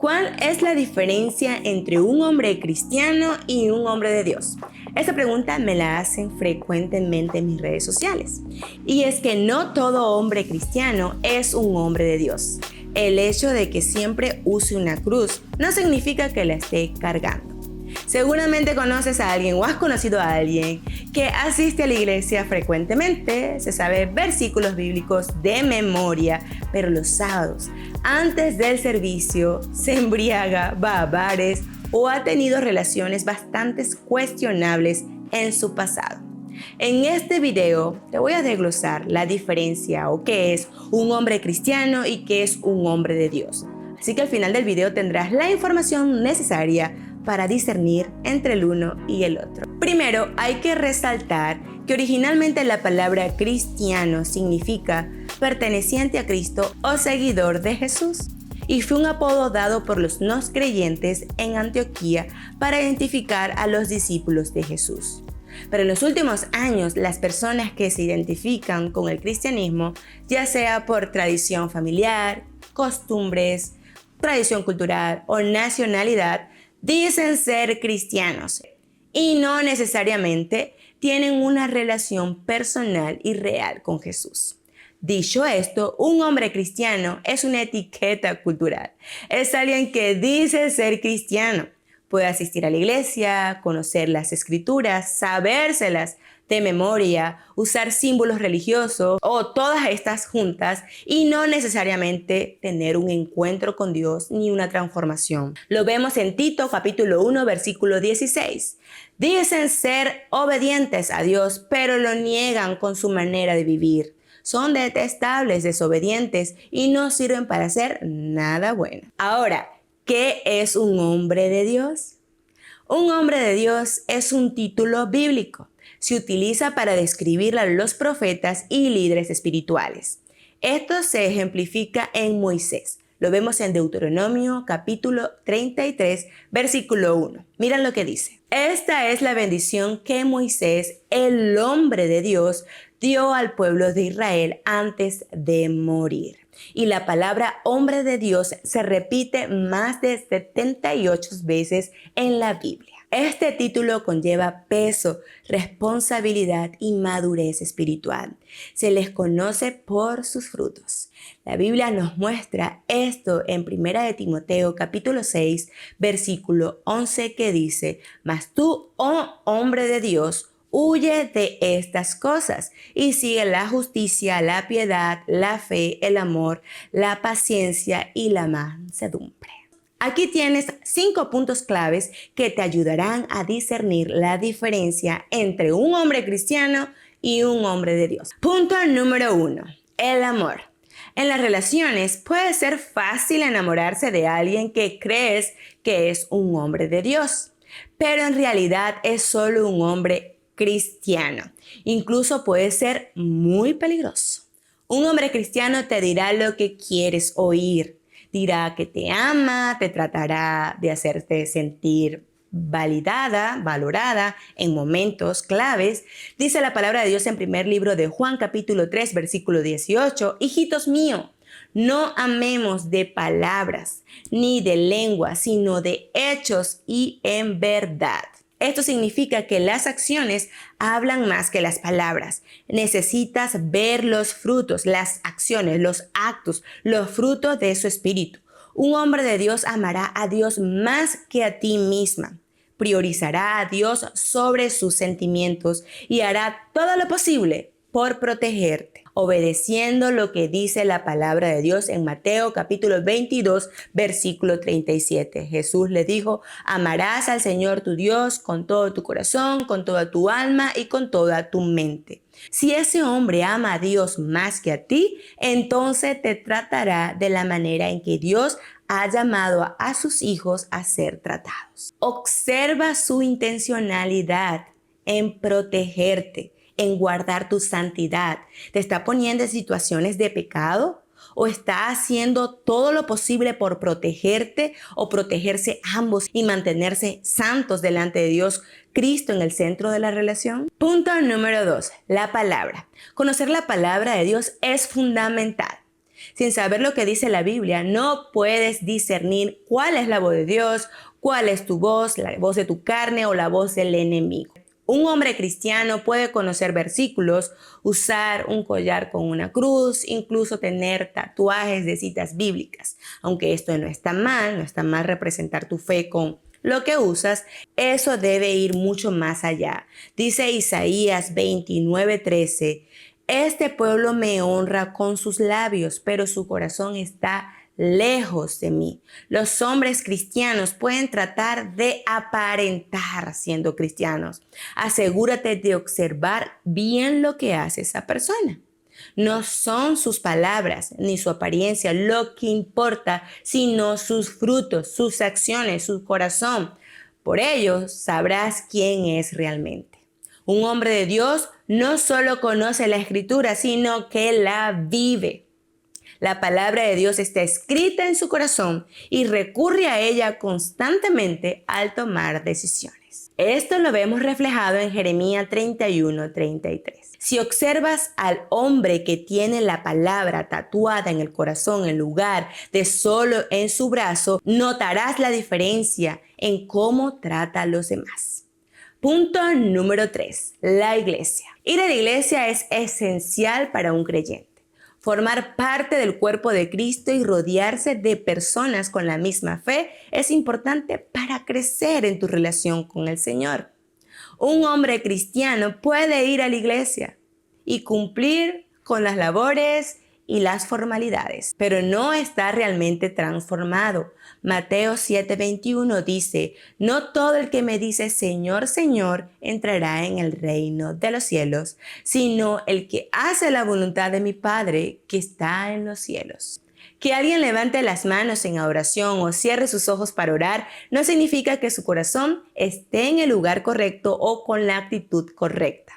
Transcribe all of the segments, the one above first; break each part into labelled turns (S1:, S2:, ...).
S1: ¿Cuál es la diferencia entre un hombre cristiano y un hombre de Dios? Esta pregunta me la hacen frecuentemente en mis redes sociales. Y es que no todo hombre cristiano es un hombre de Dios. El hecho de que siempre use una cruz no significa que la esté cargando. Seguramente conoces a alguien o has conocido a alguien que asiste a la iglesia frecuentemente, se sabe versículos bíblicos de memoria, pero los sábados, antes del servicio, se embriaga, va a bares o ha tenido relaciones bastante cuestionables en su pasado. En este video te voy a desglosar la diferencia o qué es un hombre cristiano y qué es un hombre de Dios. Así que al final del video tendrás la información necesaria para discernir entre el uno y el otro. Primero, hay que resaltar que originalmente la palabra cristiano significa perteneciente a Cristo o seguidor de Jesús, y fue un apodo dado por los no creyentes en Antioquía para identificar a los discípulos de Jesús. Pero en los últimos años, las personas que se identifican con el cristianismo, ya sea por tradición familiar, costumbres, tradición cultural o nacionalidad, dicen ser cristianos y no necesariamente tienen una relación personal y real con Jesús. Dicho esto, un hombre cristiano es una etiqueta cultural. Es alguien que dice ser cristiano. Puede asistir a la iglesia, conocer las escrituras, sabérselas de memoria, usar símbolos religiosos o todas estas juntas y no necesariamente tener un encuentro con Dios ni una transformación. Lo vemos en Tito capítulo 1 versículo 16. Dicen ser obedientes a Dios, pero lo niegan con su manera de vivir. Son detestables, desobedientes y no sirven para hacer nada bueno. Ahora, ¿qué es un hombre de Dios? Un hombre de Dios es un título bíblico. Se utiliza para describir a los profetas y líderes espirituales. Esto se ejemplifica en Moisés. Lo vemos en Deuteronomio capítulo 33, versículo 1. Miren lo que dice. Esta es la bendición que Moisés, el hombre de Dios, dio al pueblo de Israel antes de morir. Y la palabra hombre de Dios se repite más de 78 veces en la Biblia. Este título conlleva peso, responsabilidad y madurez espiritual. Se les conoce por sus frutos. La Biblia nos muestra esto en 1 de Timoteo capítulo 6, versículo 11 que dice: «Mas tú, oh hombre de Dios, huye de estas cosas y sigue la justicia, la piedad, la fe, el amor, la paciencia y la mansedumbre». Aquí tienes 5 puntos claves que te ayudarán a discernir la diferencia entre un hombre cristiano y un hombre de Dios. Punto número 1. El amor. En las relaciones puede ser fácil enamorarse de alguien que crees que es un hombre de Dios, pero en realidad es solo un hombre cristiano. Incluso puede ser muy peligroso. Un hombre cristiano te dirá lo que quieres oír. Dirá que te ama, te tratará de hacerte sentir validada, valorada en momentos claves. Dice la palabra de Dios en primer libro de Juan capítulo 3 versículo 18: «Hijitos míos, no amemos de palabras ni de lengua, sino de hechos y en verdad». Esto significa que las acciones hablan más que las palabras. Necesitas ver los frutos, las acciones, los actos, los frutos de su espíritu. Un hombre de Dios amará a Dios más que a ti misma. Priorizará a Dios sobre sus sentimientos y hará todo lo posible por protegerte, obedeciendo lo que dice la palabra de Dios en Mateo capítulo 22, versículo 37. Jesús le dijo: «Amarás al Señor tu Dios con todo tu corazón, con toda tu alma y con toda tu mente». Si ese hombre ama a Dios más que a ti, entonces te tratará de la manera en que Dios ha llamado a sus hijos a ser tratados. Observa su intencionalidad en protegerte, en guardar tu santidad. ¿Te está poniendo en situaciones de pecado? ¿O está haciendo todo lo posible por protegerte o protegerse ambos y mantenerse santos delante de Dios, Cristo en el centro de la relación? Punto número 2. La palabra. Conocer la palabra de Dios es fundamental. Sin saber lo que dice la Biblia, no puedes discernir cuál es la voz de Dios, cuál es tu voz, la voz de tu carne o la voz del enemigo. Un hombre cristiano puede conocer versículos, usar un collar con una cruz, incluso tener tatuajes de citas bíblicas. Aunque esto no está mal representar tu fe con lo que usas, eso debe ir mucho más allá. Dice Isaías 29:13, este pueblo me honra con sus labios, pero su corazón está lejos de mí. Los hombres cristianos pueden tratar de aparentar siendo cristianos. Asegúrate de observar bien lo que hace esa persona. No son sus palabras ni su apariencia lo que importa, sino sus frutos, sus acciones, su corazón. Por ello sabrás quién es realmente. Un hombre de Dios no solo conoce la Escritura, sino que la vive. La palabra de Dios está escrita en su corazón y recurre a ella constantemente al tomar decisiones. Esto lo vemos reflejado en Jeremías 31:33. Si observas al hombre que tiene la palabra tatuada en el corazón en lugar de solo en su brazo, notarás la diferencia en cómo trata a los demás. Punto número 3. La iglesia. Ir a la iglesia es esencial para un creyente. Formar parte del cuerpo de Cristo y rodearse de personas con la misma fe es importante para crecer en tu relación con el Señor. Un hombre cristiano puede ir a la iglesia y cumplir con las labores y las formalidades, pero no está realmente transformado. Mateo 7:21 dice, no todo el que me dice Señor, Señor, entrará en el reino de los cielos, sino el que hace la voluntad de mi Padre que está en los cielos. Que alguien levante las manos en oración o cierre sus ojos para orar no significa que su corazón esté en el lugar correcto o con la actitud correcta.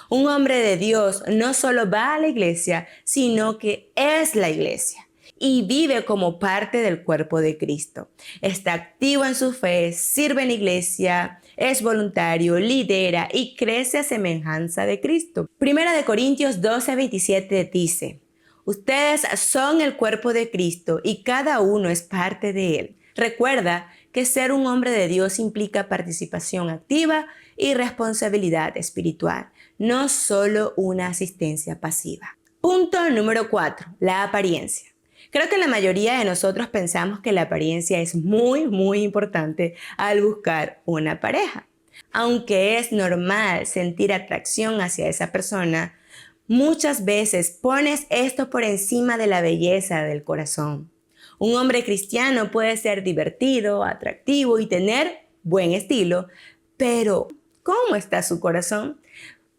S1: Un hombre de Dios no solo va a la iglesia, sino que es la iglesia y vive como parte del cuerpo de Cristo. Está activo en su fe, sirve en la iglesia, es voluntario, lidera y crece a semejanza de Cristo. Primera de Corintios 12:27 dice, ustedes son el cuerpo de Cristo y cada uno es parte de él. Recuerda que ser un hombre de Dios implica participación activa y responsabilidad espiritual, no solo una asistencia pasiva. Punto número 4. La apariencia. Creo que la mayoría de nosotros pensamos que la apariencia es muy importante al buscar una pareja. Aunque es normal sentir atracción hacia esa persona, muchas veces pones esto por encima de la belleza del corazón. Un hombre cristiano puede ser divertido, atractivo y tener buen estilo, pero ¿cómo está su corazón?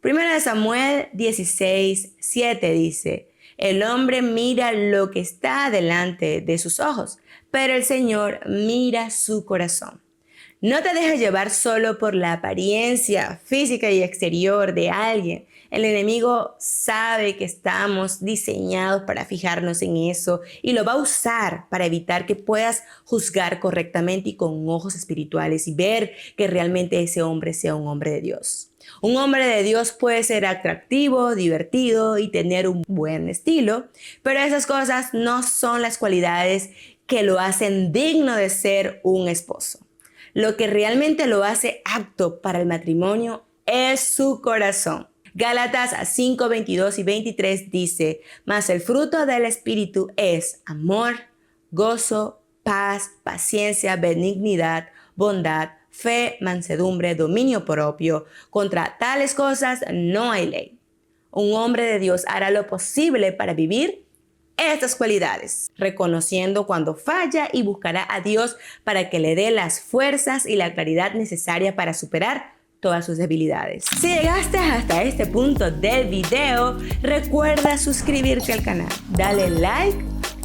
S1: Primera de Samuel 16:7 dice, el hombre mira lo que está delante de sus ojos, pero el Señor mira su corazón. No te dejes llevar solo por la apariencia física y exterior de alguien. El enemigo sabe que estamos diseñados para fijarnos en eso y lo va a usar para evitar que puedas juzgar correctamente y con ojos espirituales y ver que realmente ese hombre sea un hombre de Dios. Un hombre de Dios puede ser atractivo, divertido y tener un buen estilo, pero esas cosas no son las cualidades que lo hacen digno de ser un esposo. Lo que realmente lo hace apto para el matrimonio es su corazón. Gálatas 5:22 y 23 dice, mas el fruto del Espíritu es amor, gozo, paz, paciencia, benignidad, bondad, fe, mansedumbre, dominio propio. Contra tales cosas no hay ley. Un hombre de Dios hará lo posible para vivir estas cualidades, reconociendo cuando falla y buscará a Dios para que le dé las fuerzas y la claridad necesaria para superar todas sus debilidades. Si llegaste hasta este punto del video, recuerda suscribirte al canal, dale like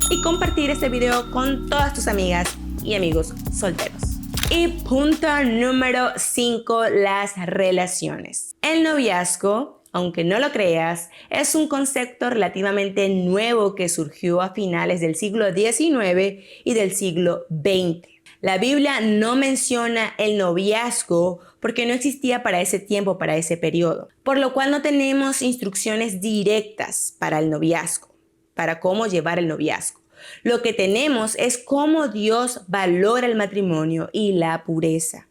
S1: y compartir este video con todas tus amigas y amigos solteros. Y punto número 5, las relaciones. El noviazgo, aunque no lo creas, es un concepto relativamente nuevo que surgió a finales del siglo XIX y del siglo XX. La Biblia no menciona el noviazgo porque no existía para ese tiempo, para ese periodo, por lo cual no tenemos instrucciones directas para el noviazgo. para cómo llevar el noviazgo. Lo que tenemos es cómo Dios valora el matrimonio y la pureza.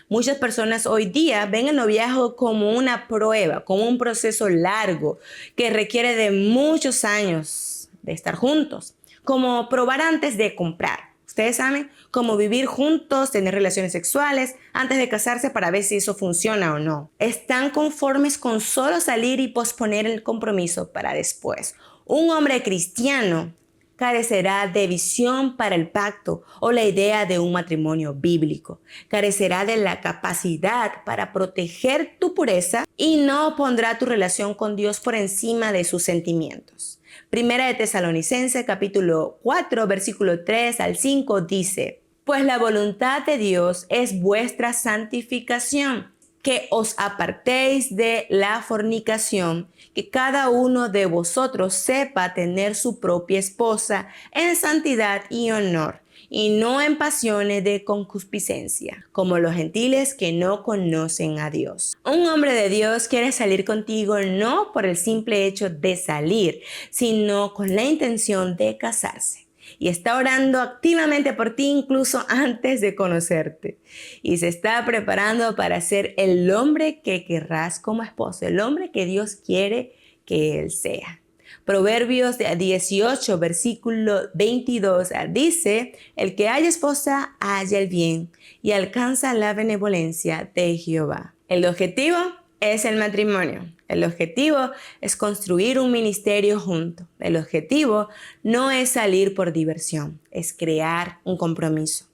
S1: Muchas personas hoy día ven el noviazgo como una prueba, como un proceso largo que requiere de muchos años de estar juntos, como probar antes de comprar. Ustedes saben, como vivir juntos, tener relaciones sexuales antes de casarse para ver si eso funciona o no. Están conformes con solo salir y posponer el compromiso para después. Un hombre cristiano carecerá de visión para el pacto o la idea de un matrimonio bíblico. Carecerá de la capacidad para proteger tu pureza y no pondrá tu relación con Dios por encima de sus sentimientos. Primera de Tesalonicenses, capítulo 4, versículo 3 al 5 dice: Pues la voluntad de Dios es vuestra santificación, que os apartéis de la fornicación, que cada uno de vosotros sepa tener su propia esposa en santidad y honor, y no en pasiones de concupiscencia, como los gentiles que no conocen a Dios. Un hombre de Dios quiere salir contigo no por el simple hecho de salir, sino con la intención de casarse. Y está orando activamente por ti incluso antes de conocerte. Y se está preparando para ser el hombre que querrás como esposo, el hombre que Dios quiere que él sea. Proverbios 18, versículo 22 dice: El que haya esposa halla el bien y alcanza la benevolencia de Jehová. El objetivo es el matrimonio. El objetivo es construir un ministerio junto. El objetivo no es salir por diversión, es crear un compromiso.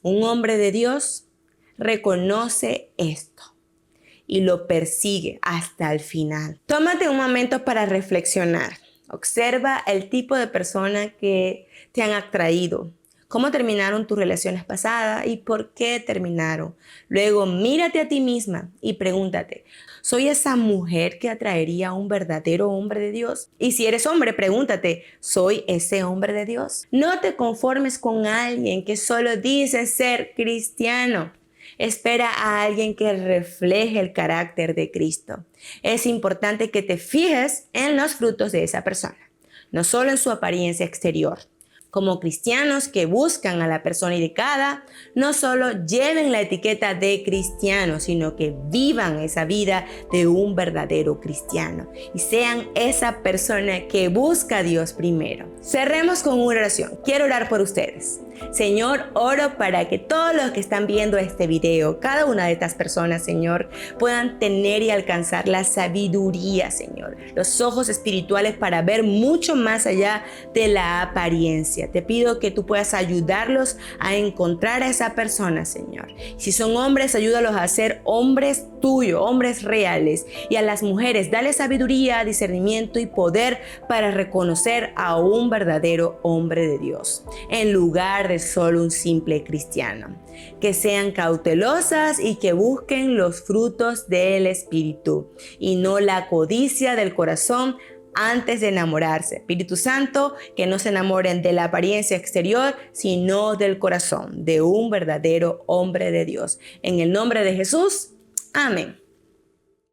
S1: Un hombre de Dios reconoce esto y lo persigue hasta el final. Tómate un momento para reflexionar. Observa el tipo de persona que te han atraído. ¿Cómo terminaron tus relaciones pasadas y por qué terminaron? Luego mírate a ti misma y pregúntate: ¿soy esa mujer que atraería a un verdadero hombre de Dios? Y si eres hombre, pregúntate: ¿soy ese hombre de Dios? No te conformes con alguien que solo dice ser cristiano. Espera a alguien que refleje el carácter de Cristo. Es importante que te fijes en los frutos de esa persona, no solo en su apariencia exterior. Como cristianos que buscan a la persona indicada, no solo lleven la etiqueta de cristiano, sino que vivan esa vida de un verdadero cristiano y sean esa persona que busca a Dios primero. Cerremos con una oración. Quiero orar por ustedes. Señor, oro para que todos los que están viendo este video, cada una de estas personas, Señor, puedan tener y alcanzar la sabiduría, Señor, los ojos espirituales para ver mucho más allá de la apariencia. Te pido que tú puedas ayudarlos a encontrar a esa persona, Señor. Si son hombres, ayúdalos a ser hombres tuyos, hombres reales. Y a las mujeres, dale sabiduría, discernimiento y poder para reconocer a un verdadero hombre de Dios, en lugar de solo un simple cristiano. Que sean cautelosas y que busquen los frutos del Espíritu y no la codicia del corazón antes de enamorarse. Espíritu Santo, que no se enamoren de la apariencia exterior, sino del corazón de un verdadero hombre de Dios. En el nombre de Jesús, amén.